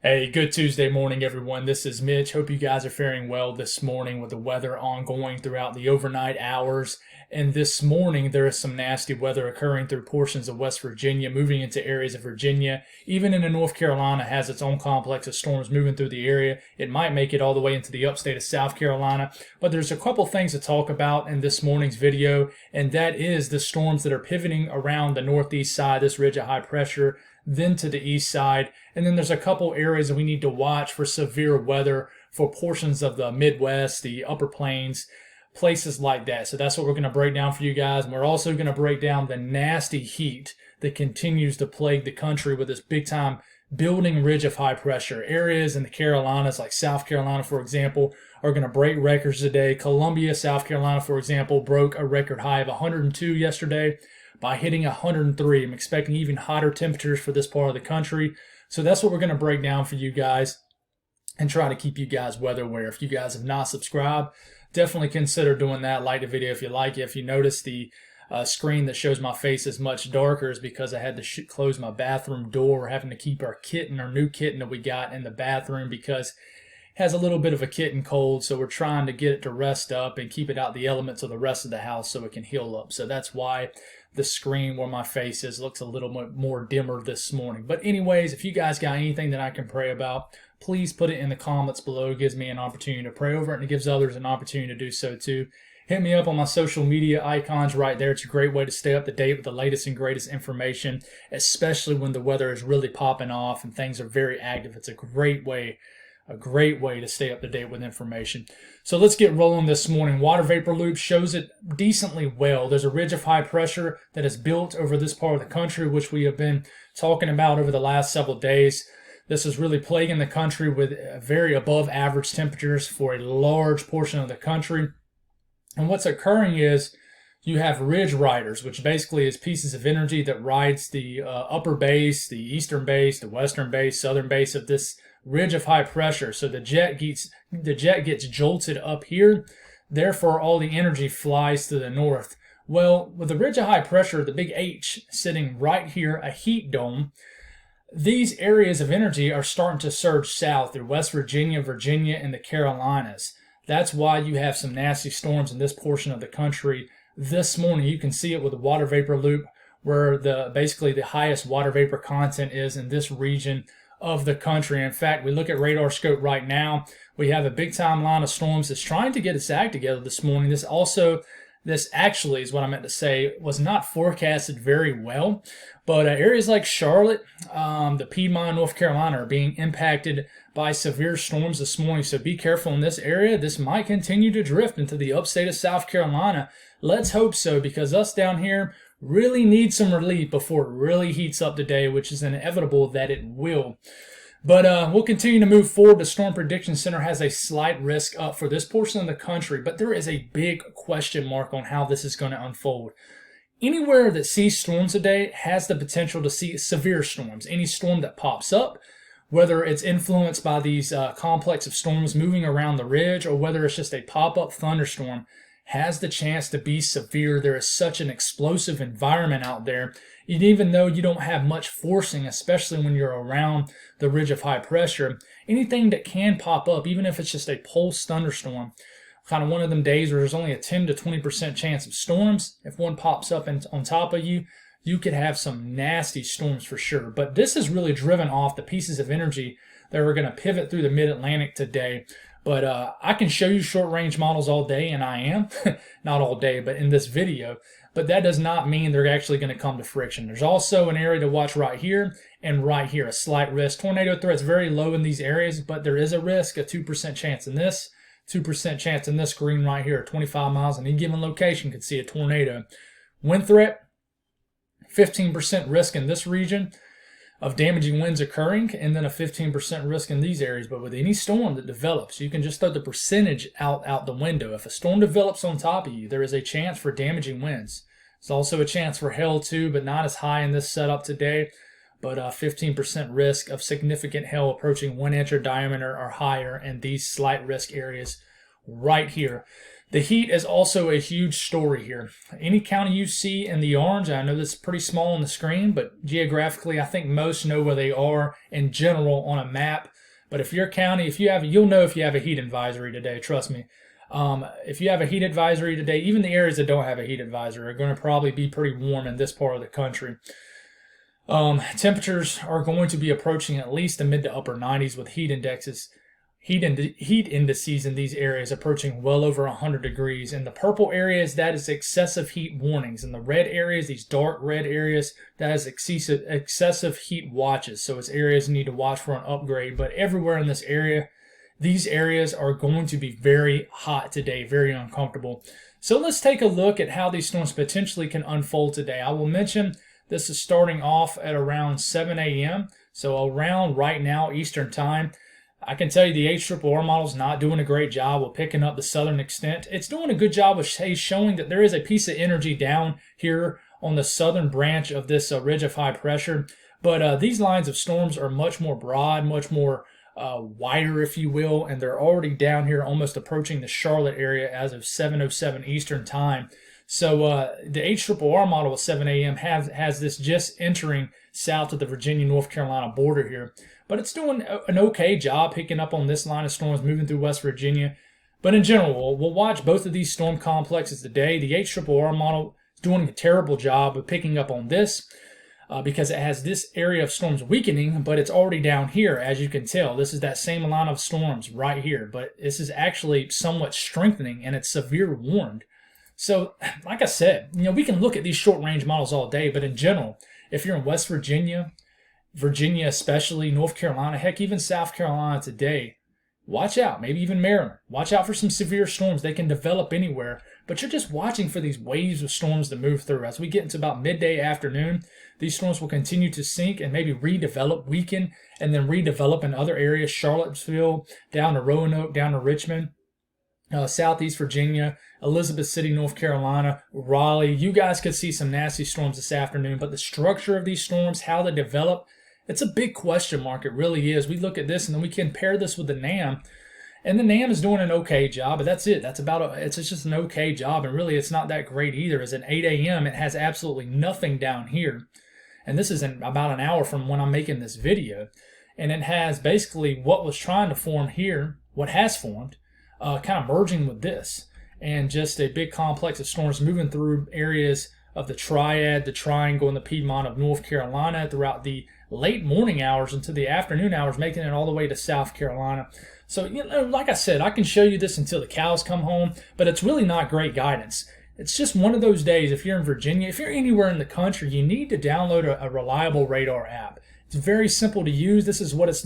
Hey, good Tuesday morning, everyone. This is Mitch. Hope you guys are faring well this morning with the weather ongoing throughout the overnight hours. And this morning, there is some nasty weather occurring through portions of West Virginia, moving into areas of Virginia. Even into North Carolina has its own complex of storms moving through the area. It might make it all the way into the upstate of South Carolina. But there's a couple things to talk about in this morning's video, and that is the storms that are pivoting around the northeast side, this ridge of high pressure, then to the east side. And then there's a couple areas that we need to watch for severe weather for portions of the Midwest, the upper plains, places like that. So that's what we're going to break down for you guys. And we're also going to break down the nasty heat that continues to plague the country with this big time building ridge of high pressure. Areas in the Carolinas, like South Carolina, for example, are going to break records today. Columbia, South Carolina, for example, broke a record high of 102 yesterday by hitting 103. I'm expecting even hotter temperatures for this part of the country. So that's what we're going to break down for you guys and try to keep you guys weather aware. If you guys have not subscribed, definitely consider doing that. Like the video if you like it. If you notice the screen that shows my face is much darker, is because I had to close my bathroom door. We're having to keep our new kitten that we got in the bathroom because it has a little bit of a kitten cold. So we're trying to get it to rest up and keep it out the elements of the rest of the house so it can heal up. So that's why the screen where my face is looks a little bit more dimmer this morning. But anyways, if you guys got anything that I can pray about, please put it in the comments below. It gives me an opportunity to pray over it, and it gives others an opportunity to do so too. Hit me up on my social media icons right there. It's a great way to stay up to date with the latest and greatest information, especially when the weather is really popping off and things are very active. It's a great way to stay up to date with information. So let's get rolling this morning. Water vapor loop shows it decently well. There's a ridge of high pressure that is built over this part of the country, which we have been talking about over the last several days. This is really plaguing the country with very above average temperatures for a large portion of the country. And what's occurring is you have ridge riders, which basically is pieces of energy that rides the upper base, the eastern base, the western base, southern base of this ridge of high pressure. So the jet gets jolted up here. Therefore, all the energy flies to the north. Well, with the ridge of high pressure, the big H sitting right here, a heat dome, these areas of energy are starting to surge south through West Virginia, Virginia, and the Carolinas. That's why you have some nasty storms in this portion of the country this morning. You can see it with the water vapor loop, where basically the highest water vapor content is in this region of the country. In fact, we look at radar scope right now. We have a big time line of storms that's trying to get its act together this morning. This actually is what I meant to say, was not forecasted very well. But areas like Charlotte, the Piedmont, North Carolina are being impacted by severe storms this morning. So be careful in this area. This might continue to drift into the upstate of South Carolina. Let's hope so, because us down here really need some relief before it really heats up today, which is inevitable that it will. But we'll continue to move forward. The Storm Prediction Center has a slight risk up for this portion of the country, but there is a big question mark on how this is going to unfold. Anywhere that sees storms today has the potential to see severe storms. Any storm that pops up, whether it's influenced by these complex of storms moving around the ridge, or whether it's just a pop-up thunderstorm, has the chance to be severe. There is such an explosive environment out there. And even though you don't have much forcing, especially when you're around the ridge of high pressure, anything that can pop up, even if it's just a pulse thunderstorm, kind of one of them days where there's only a 10 to 20% chance of storms, if one pops up on top of you, you could have some nasty storms for sure. But this is really driven off the pieces of energy that are going to pivot through the mid-Atlantic today. But I can show you short-range models all day, and I am. Not all day, but in this video. But that does not mean they're actually going to come to friction. There's also an area to watch right here and right here, a slight risk. Tornado threat's very low in these areas, but there is a risk, a 2% chance in this, 2% chance in this green right here. 25 miles in any given location could see a tornado. Wind threat, 15% risk in this region of damaging winds occurring, and then a 15% risk in these areas. But with any storm that develops, you can just throw the percentage out the window. If a storm develops on top of you, there is a chance for damaging winds. There's also a chance for hail too, but not as high in this setup today. But 15% risk of significant hail approaching 1 inch diameter or higher in these slight risk areas right here. The heat is also a huge story here. Any county you see in the orange, I know this is pretty small on the screen, but geographically, I think most know where they are in general on a map. But if your county, you'll know if you have a heat advisory today, trust me. If you have a heat advisory today, even the areas that don't have a heat advisory are going to probably be pretty warm in this part of the country. Temperatures are going to be approaching at least the mid to upper 90s with heat indices in these areas approaching well over 100 degrees. In the purple areas, that is excessive heat warnings. In the red areas, these dark red areas, that is excessive heat watches. So it's areas you need to watch for an upgrade. But everywhere in this area, these areas are going to be very hot today, very uncomfortable. So let's take a look at how these storms potentially can unfold today. I will mention this is starting off at around 7 a.m. So around right now, Eastern time. I can tell you the HRRR model is not doing a great job of picking up the southern extent. It's doing a good job of showing that there is a piece of energy down here on the southern branch of this ridge of high pressure. But these lines of storms are much more broad, much more wider, if you will, and they're already down here almost approaching the Charlotte area as of 7:07 Eastern time. So the HRRR model at 7 a.m. has this just entering south of the Virginia-North Carolina border here. But it's doing an okay job picking up on this line of storms moving through West Virginia. But in general, we'll watch both of these storm complexes today. The HRRR model is doing a terrible job of picking up on this because it has this area of storms weakening, but it's already down here, as you can tell. This is that same line of storms right here, but this is actually somewhat strengthening, and it's severe warned. So, like I said, we can look at these short-range models all day, but in general, if you're in West Virginia, Virginia especially, North Carolina, heck, even South Carolina today, watch out. Maybe even Maryland. Watch out for some severe storms. They can develop anywhere, but you're just watching for these waves of storms to move through. As we get into about midday afternoon, these storms will continue to sink and maybe redevelop, weaken, and then redevelop in other areas, Charlottesville, down to Roanoke, down to Richmond, Southeast Virginia, Elizabeth City, North Carolina, Raleigh. You guys could see some nasty storms this afternoon, but the structure of these storms, how they develop, it's a big question mark. It really is. We look at this and then we compare this with the NAM, and the NAM is doing an okay job, but that's it. It's just an okay job, and really it's not that great either. As at 8 a.m., it has absolutely nothing down here, and this is in about an hour from when I'm making this video, and it has basically what was trying to form here, what has formed, kind of merging with this, and just a big complex of storms moving through areas of the Triad, the Triangle, and the Piedmont of North Carolina throughout the late morning hours into the afternoon hours, making it all the way to South Carolina. So, like I said, I can show you this until the cows come home, but it's really not great guidance. It's just one of those days. If you're in Virginia, if you're anywhere in the country, you need to download a reliable radar app. It's very simple to use. This is what it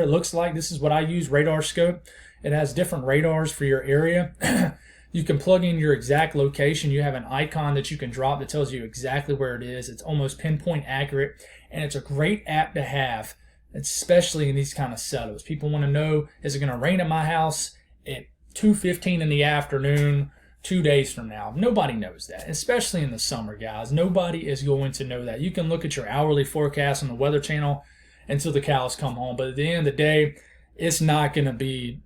looks like. This is what I use, RadarScope. It has different radars for your area. You can plug in your exact location. You have an icon that you can drop that tells you exactly where it is. It's almost pinpoint accurate, and it's a great app to have, especially in these kind of setups. People want to know, is it going to rain at my house at 2:15 in the afternoon 2 days from now? Nobody knows that, especially in the summer, guys. Nobody is going to know that. You can look at your hourly forecast on the Weather Channel until the cows come home, but at the end of the day, it's not going to be,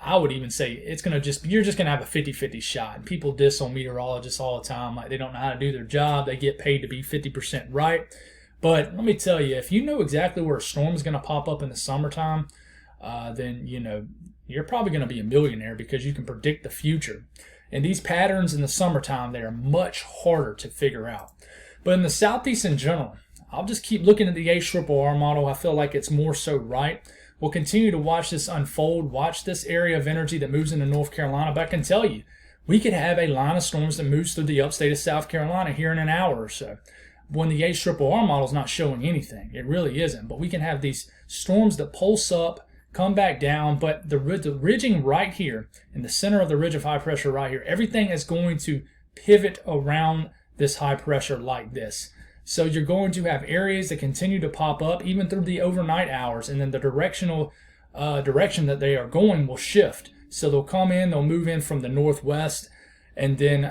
I would even say it's going to just, you're just going to have a 50-50 shot. And people diss on meteorologists all the time. Like, they don't know how to do their job. They get paid to be 50% right. But let me tell you, if you know exactly where a storm is going to pop up in the summertime, then, you're probably going to be a millionaire because you can predict the future. And these patterns in the summertime, they are much harder to figure out. But in the Southeast in general, I'll just keep looking at the HRRR model. I feel like it's more so right. We'll continue to watch this unfold, watch this area of energy that moves into North Carolina. But I can tell you, we could have a line of storms that moves through the upstate of South Carolina here in an hour or so, when the HRRR model is not showing anything. It really isn't. But we can have these storms that pulse up, come back down, but the ridging right here, in the center of the ridge of high pressure right here, everything is going to pivot around this high pressure like this. So you're going to have areas that continue to pop up even through the overnight hours, and then the direction that they are going will shift. So they'll come in, they'll move in from the northwest, and then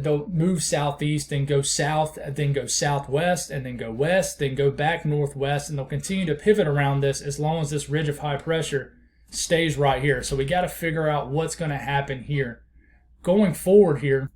they'll move southeast, then go south, then go southwest, and then go west, then go back northwest, and they'll continue to pivot around this as long as this ridge of high pressure stays right here. So we got to figure out what's going to happen here going forward here,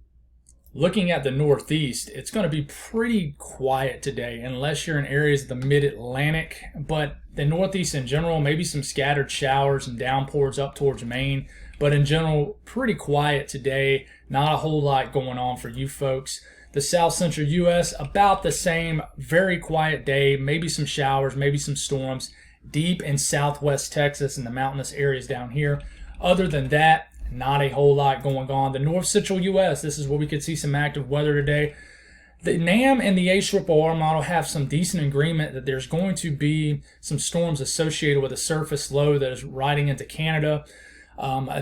looking at the Northeast, it's going to be pretty quiet today unless you're in areas of the mid-Atlantic. But the Northeast in general, maybe some scattered showers and downpours up towards Maine. But in general, pretty quiet today. Not a whole lot going on for you folks. The South Central U.S., about the same. Very quiet day. Maybe some showers, maybe some storms. Deep in Southwest Texas and the mountainous areas down here. Other than that, not a whole lot going on. The North Central U.S., this is where we could see some active weather today. The NAM and the HRRR model have some decent agreement that there's going to be some storms associated with a surface low that is riding into Canada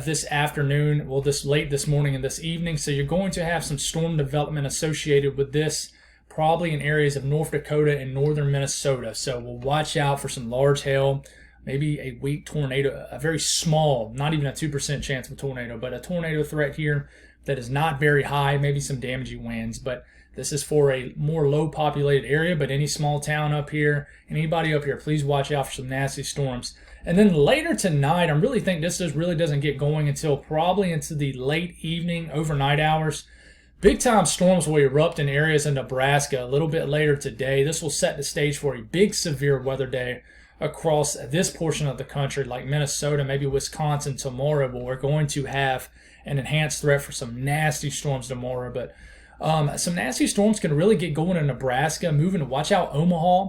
this afternoon, well, late this morning and this evening. So you're going to have some storm development associated with this, probably in areas of North Dakota and northern Minnesota. So we'll watch out for some large hail, maybe a weak tornado, a very small, not even a 2% chance of a tornado, but a tornado threat here that is not very high, maybe some damaging winds. But this is for a more low populated area, but any small town up here, anybody up here, please watch out for some nasty storms. And then later tonight, I really think this really doesn't get going until probably into the late evening, overnight hours. Big time storms will erupt in areas in Nebraska a little bit later today. This will set the stage for a big severe weather day across this portion of the country, like Minnesota, maybe Wisconsin tomorrow, but we're going to have an enhanced threat for some nasty storms tomorrow. But some nasty storms can really get going in Nebraska, moving to watch out Omaha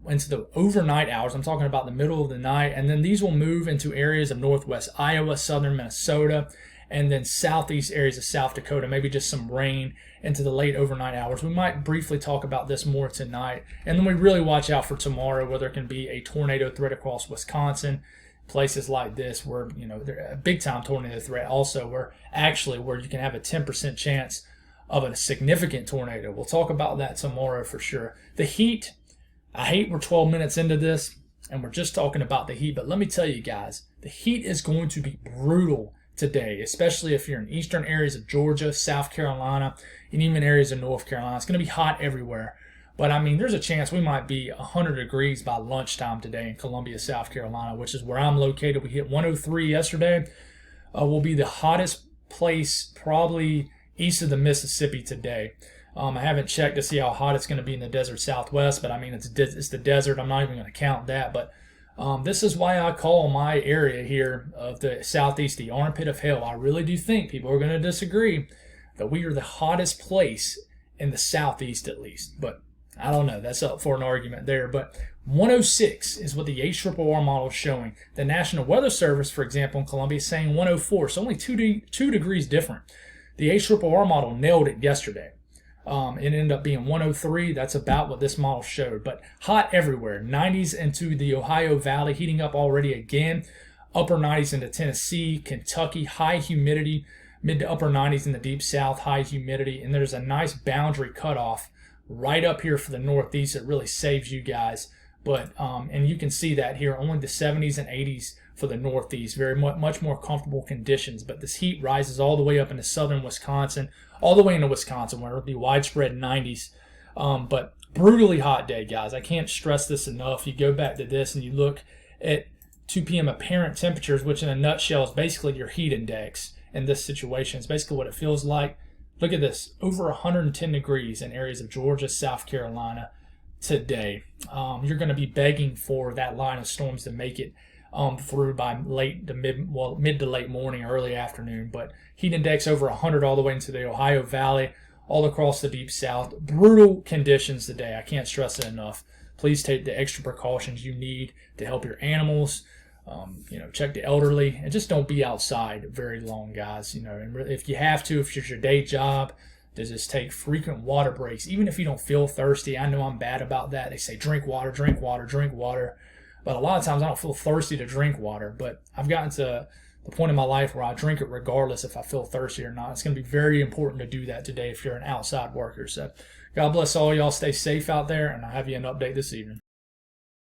into the overnight hours. I'm talking about the middle of the night. And then these will move into areas of northwest Iowa, southern Minnesota, and then southeast areas of South Dakota, maybe just some rain into the late overnight hours. We might briefly talk about this more tonight. And then we really watch out for tomorrow, where there can be a tornado threat across Wisconsin, places like this where, you know, there a big time tornado threat also, where you can have a 10% chance of a significant tornado. We'll talk about that tomorrow for sure. The heat, I hate we're 12 minutes into this and we're just talking about the heat, but let me tell you guys, the heat is going to be brutal today, especially if you're in eastern areas of Georgia, South Carolina, and even areas of North Carolina. It's going to be hot everywhere. But, I mean, there's a chance we might be 100 degrees by lunchtime today in Columbia, South Carolina, which is where I'm located. We hit 103 yesterday. We'll be the hottest place probably east of the Mississippi today. I haven't checked to see how hot it's going to be in the desert Southwest, but, I mean, it's the desert. I'm not even going to count that. But this is why I call my area here of the Southeast the armpit of hell. I really do think people are going to disagree that we are the hottest place in the Southeast at least. But I don't know. That's up for an argument there. But 106 is what the HRRR model is showing. The National Weather Service, for example, in Columbia is saying 104. So only 2 degrees different. The HRRR model nailed it yesterday. It ended up being 103. That's about what this model showed. But hot everywhere. 90s into the Ohio Valley, heating up already again. Upper 90s into Tennessee, Kentucky, high humidity. Mid to upper 90s in the deep south, high humidity. And there's a nice boundary cutoff right up here for the Northeast. It really saves you guys. But and you can see that here, only the 70s and 80s for the Northeast. Very much more comfortable conditions. But this heat rises all the way up into southern Wisconsin, all the way into Wisconsin, where it'll be widespread 90s. But brutally hot day, guys. I can't stress this enough. You go back to this and you look at 2 p.m. apparent temperatures, which in a nutshell is basically your heat index in this situation. It's basically what it feels like. Look at this, over 110 degrees in areas of Georgia, South Carolina today. You're going to be begging for that line of storms to make it through by mid to late morning, early afternoon. But heat index over 100 all the way into the Ohio Valley, all across the deep south. Brutal conditions today. I can't stress it enough. Please take the extra precautions you need to help your animals. Check the elderly, and just don't be outside very long, guys. And if you have to, if it's your day job, just take frequent water breaks. Even if you don't feel thirsty, I know I'm bad about that. They say drink water, drink water, drink water. But a lot of times I don't feel thirsty to drink water. But I've gotten to the point in my life where I drink it regardless if I feel thirsty or not. It's going to be very important to do that today if you're an outside worker. So God bless all y'all. Stay safe out there, and I'll have you an update this evening.